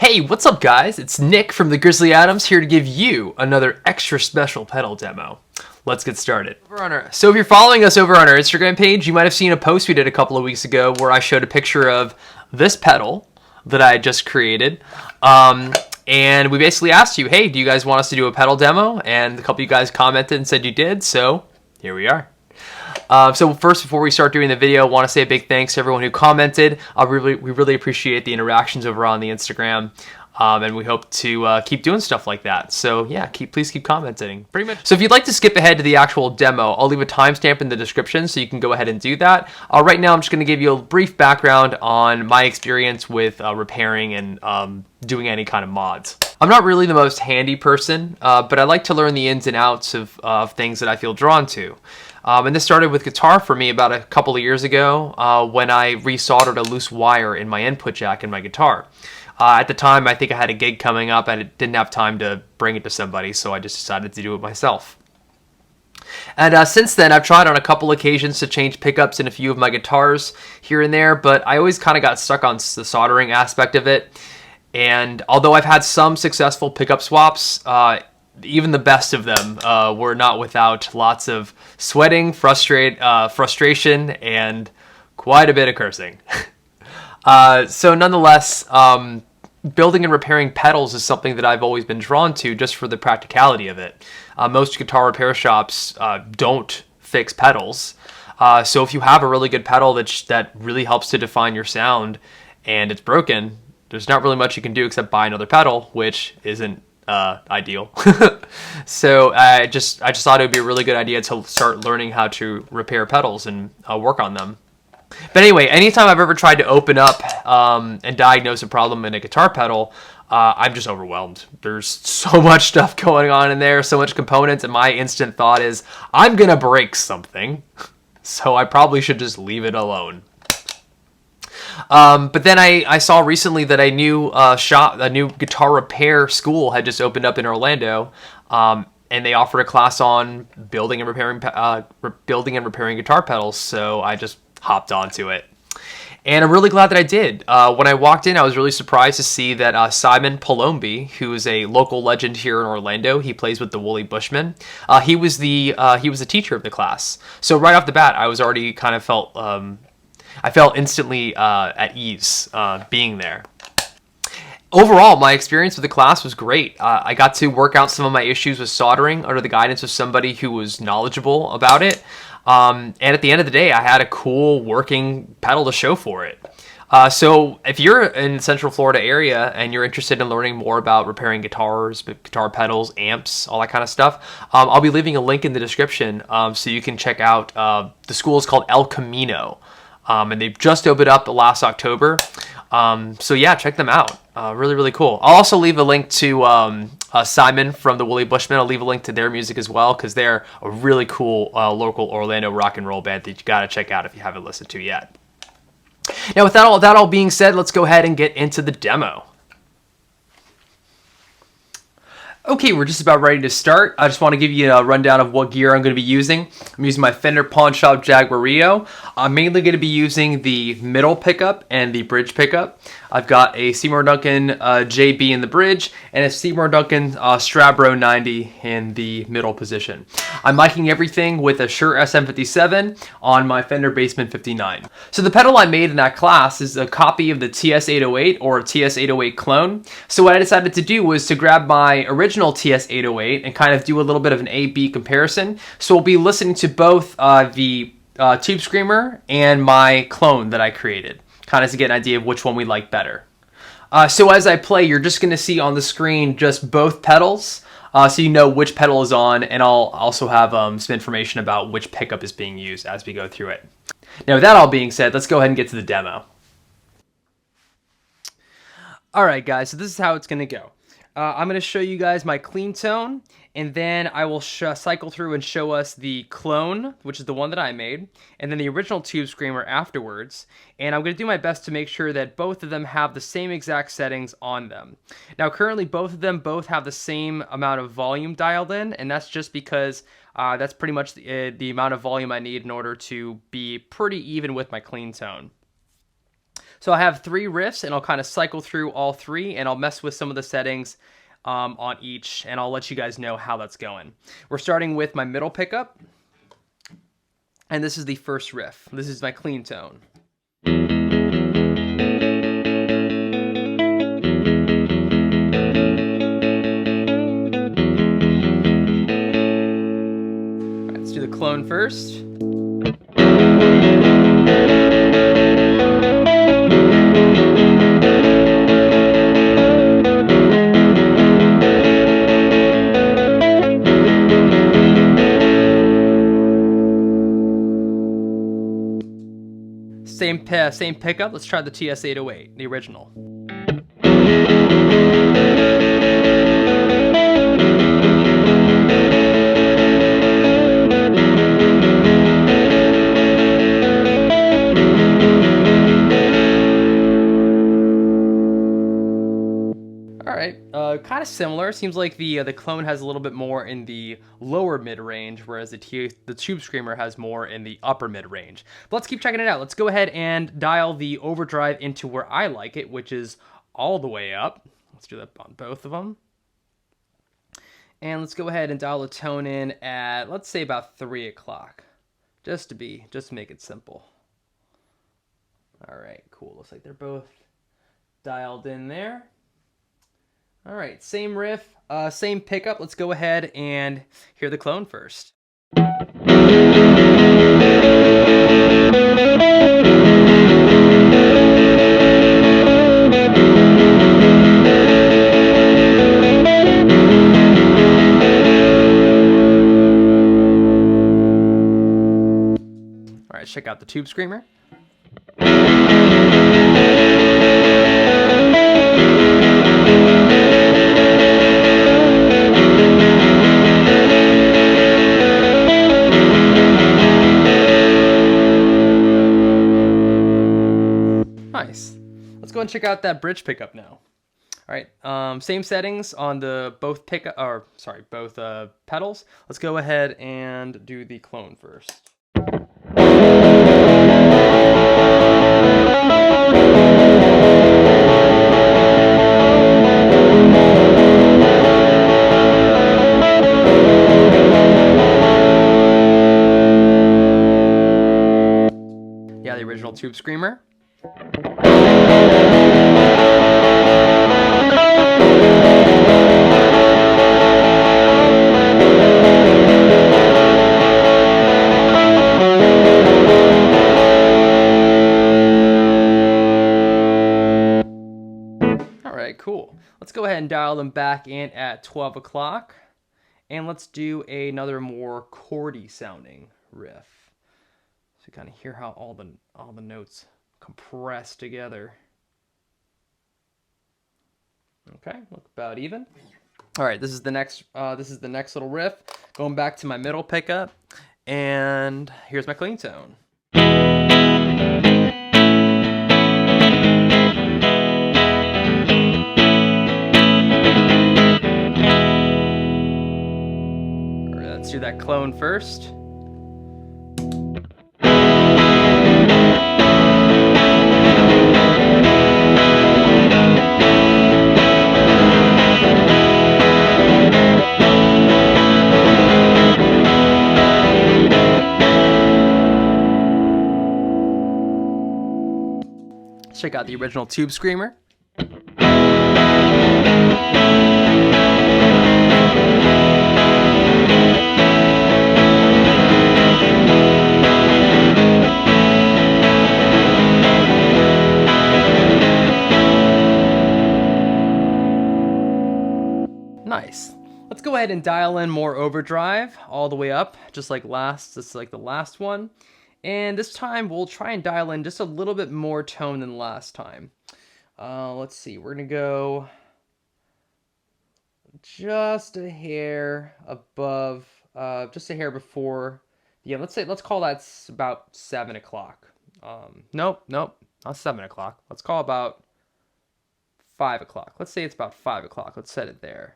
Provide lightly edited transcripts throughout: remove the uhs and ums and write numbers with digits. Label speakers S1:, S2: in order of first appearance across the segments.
S1: Hey, what's up guys? It's Nick from the Grizzly Adams here to give you another extra special pedal demo. Let's get started. So if you're following us over on our Instagram page, you might have seen a post we did a couple of weeks ago where I showed a picture of this pedal that I just created. And we basically asked you, hey, do you guys want us to do a pedal demo? And a couple of you guys commented and said you did, so here we are. So first, before we start doing the video, I want to say a big thanks to everyone who commented. We really appreciate the interactions over on the Instagram, and we hope to keep doing stuff like that. So yeah, please keep commenting. Pretty much. So if you'd like to skip ahead to the actual demo, I'll leave a timestamp in the description so you can go ahead and do that. Right now, I'm just going to give you a brief background on my experience with repairing and doing any kind of mods. I'm not really the most handy person, but I like to learn the ins and outs of things that I feel drawn to. And this started with guitar for me about a couple of years ago when I resoldered a loose wire in my input jack in my guitar. At the time, I think I had a gig coming up and I didn't have time to bring it to somebody, so I just decided to do it myself. And since then, I've tried on a couple occasions to change pickups in a few of my guitars here and there, but I always kind of got stuck on the soldering aspect of it. And although I've had some successful pickup swaps, even the best of them were not without lots of sweating, frustration, and quite a bit of cursing. So nonetheless, building and repairing pedals is something that I've always been drawn to just for the practicality of it. Most guitar repair shops don't fix pedals. So if you have a really good pedal that really helps to define your sound and it's broken, there's not really much you can do except buy another pedal, which isn't ideal. So I just thought it would be a really good idea to start learning how to repair pedals and work on them. But anyway, anytime I've ever tried to open up and diagnose a problem in a guitar pedal, I'm just overwhelmed. There's so much stuff going on in there, so much components, and my instant thought is, I'm gonna break something, so I probably should just leave it alone. But then I saw recently that a new guitar repair school had just opened up in Orlando, and they offered a class on building and repairing guitar pedals. So I just hopped onto it, and I'm really glad that I did. When I walked in, I was really surprised to see that Simon Palombi, who is a local legend here in Orlando, he plays with the Woolly Bushmen. He was the teacher of the class. So right off the bat, I was already kind of I felt instantly at ease being there. Overall, my experience with the class was great. I got to work out some of my issues with soldering under the guidance of somebody who was knowledgeable about it. And at the end of the day, I had a cool working pedal to show for it. So if you're in the Central Florida area and you're interested in learning more about repairing guitars, guitar pedals, amps, all that kind of stuff, I'll be leaving a link in the description so you can check out. The school is called El Camino. And they've just opened up last October. So yeah, check them out. Really, really cool. I'll also leave a link to Simon from the Woolly Bushmen. I'll leave a link to their music as well, because they're a really cool local Orlando rock and roll band that you gotta check out if you haven't listened to yet. Now, with that all being said, let's go ahead and get into the demo. Okay, we're just about ready to start. I just want to give you a rundown of what gear I'm going to be using. I'm using my Fender Pawn Shop Jaguar Rio. I'm mainly going to be using the middle pickup and the bridge pickup. I've got a Seymour Duncan JB in the bridge and a Seymour Duncan Strabro 90 in the middle position. I'm miking everything with a Shure SM57 on my Fender Bassman 59. So the pedal I made in that class is a copy of the TS808 or TS808 Clone. So what I decided to do was to grab my original TS808 and kind of do a little bit of an A-B comparison. So we'll be listening to both the Tube Screamer and my clone that I created, kind of to get an idea of which one we like better. So as I play, you're just going to see on the screen just both pedals, so you know which pedal is on, and I'll also have some information about which pickup is being used as we go through it. Now, with that all being said, let's go ahead and get to the demo. Alright guys, so this is how it's going to go. I'm going to show you guys my clean tone, and then I will cycle through and show us the clone, which is the one that I made, and then the original Tube Screamer afterwards. And I'm going to do my best to make sure that both of them have the same exact settings on them. Now currently both of them have the same amount of volume dialed in, and that's just because that's pretty much the amount of volume I need in order to be pretty even with my clean tone. So I have 3 riffs, and I'll kind of cycle through all 3, and I'll mess with some of the settings on each, and I'll let you guys know how that's going. We're starting with my middle pickup, and this is the first riff. This is my clean tone. All right, let's do the clone first. Same pickup. Let's try the TS808, the original. Kind of similar. Seems like the clone has a little bit more in the lower mid range, whereas the Tube Screamer has more in the upper mid range. But let's keep checking it out. Let's go ahead and dial the overdrive into where I like it, which is all the way up. Let's do that on both of them. And let's go ahead and dial the tone in at, let's say, about 3 o'clock, just to make it simple. All right, cool. Looks like they're both dialed in there. All right, same riff, same pickup. Let's go ahead and hear the clone first. All right, check out the Tube Screamer. Nice. Let's go and check out that bridge pickup now. All right, same settings on the both pedals. Let's go ahead and do the clone first. Yeah, the original Tube Screamer. All right, cool. Let's go ahead and dial them back in at 12 o'clock, and let's do another more chordy sounding riff. So you kind of hear how all the notes compress together. Okay, look about even. All right, this is the next little riff. Going back to my middle pickup, and here's my clean tone. All right, let's do that clone first. Check out the original Tube Screamer. Nice. Let's go ahead and dial in more overdrive all the way up, just like the last one. And this time we'll try and dial in just a little bit more tone than last time. Let's see, we're gonna go just a hair above, just a hair before. Yeah, let's call that about 7 o'clock. Nope, not 7 o'clock. Let's call about 5 o'clock. Let's say it's about 5 o'clock. Let's set it there.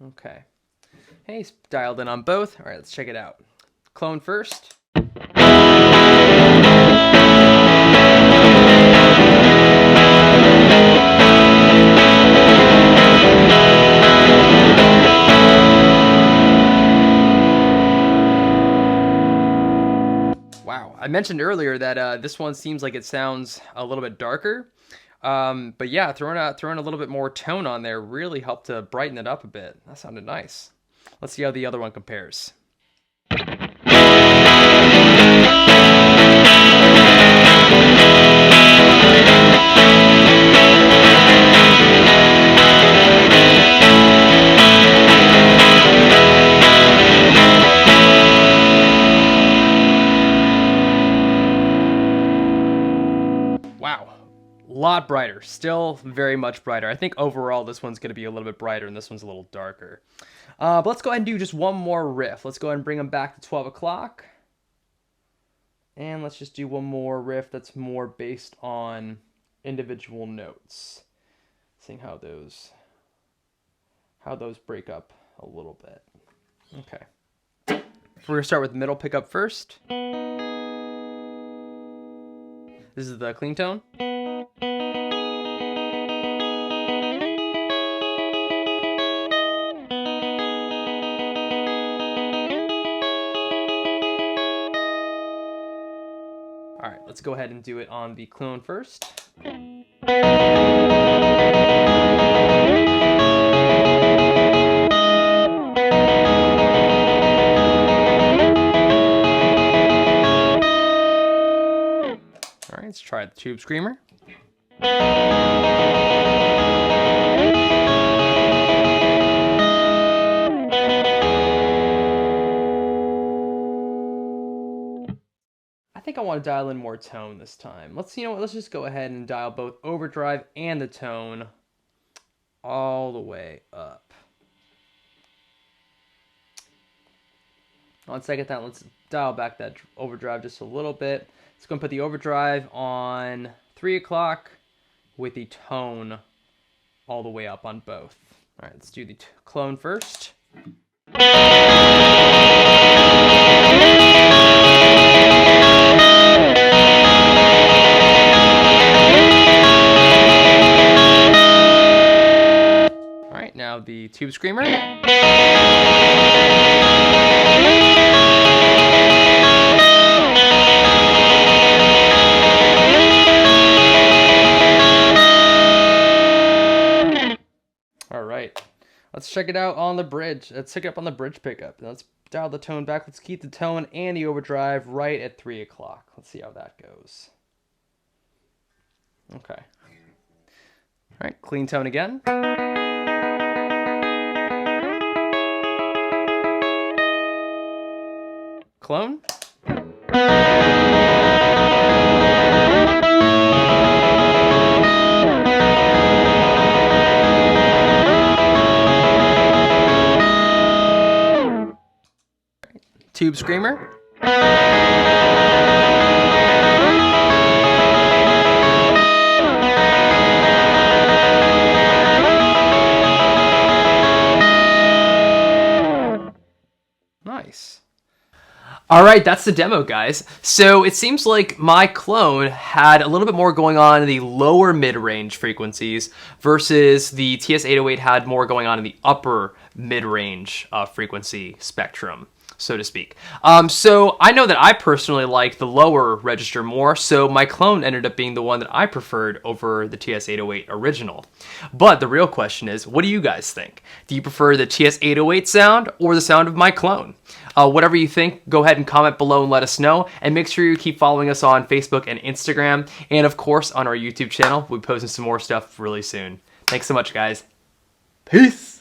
S1: Okay. Hey, it's dialed in on both. All right, let's check it out. Clone first. All Wow, I mentioned earlier that this one seems like it sounds a little bit darker. But yeah, throwing a little bit more tone on there really helped to brighten it up a bit. That sounded nice. Let's see how the other one compares. Wow, a lot brighter, still very much brighter. I think overall this one's going to be a little bit brighter and this one's a little darker. But let's go ahead and do just one more riff. Let's go ahead and bring them back to 12 o'clock. And let's just do one more riff that's more based on individual notes. Seeing how those break up a little bit. Okay. We're going to start with the middle pickup first. This is the clean tone. All right, let's go ahead and do it on the clone first. All right, let's try the tube screamer. I think I want to dial in more tone this time. Let's just go ahead and dial both overdrive and the tone all the way up. On second thought, let's dial back that overdrive just a little bit. Let's go and put the overdrive on 3 o'clock with the tone all the way up on both. All right, let's do the clone first. All right, now the tube screamer. Let's check it out on the bridge. Let's check it up on the bridge pickup. Let's dial the tone back. Let's keep the tone and the overdrive right at 3 o'clock. Let's see how that goes. Okay. All right, clean tone again. Clone. Tube screamer. Nice. All right, that's the demo, guys. So it seems like my clone had a little bit more going on in the lower mid-range frequencies versus the TS808 had more going on in the upper mid-range frequency spectrum, so to speak. So I know that I personally like the lower register more, so my clone ended up being the one that I preferred over the TS808 original. But the real question is, what do you guys think? Do you prefer the TS808 sound or the sound of my clone? Whatever you think, go ahead and comment below and let us know. And make sure you keep following us on Facebook and Instagram. And of course, on our YouTube channel, we'll be posting some more stuff really soon. Thanks so much, guys. Peace!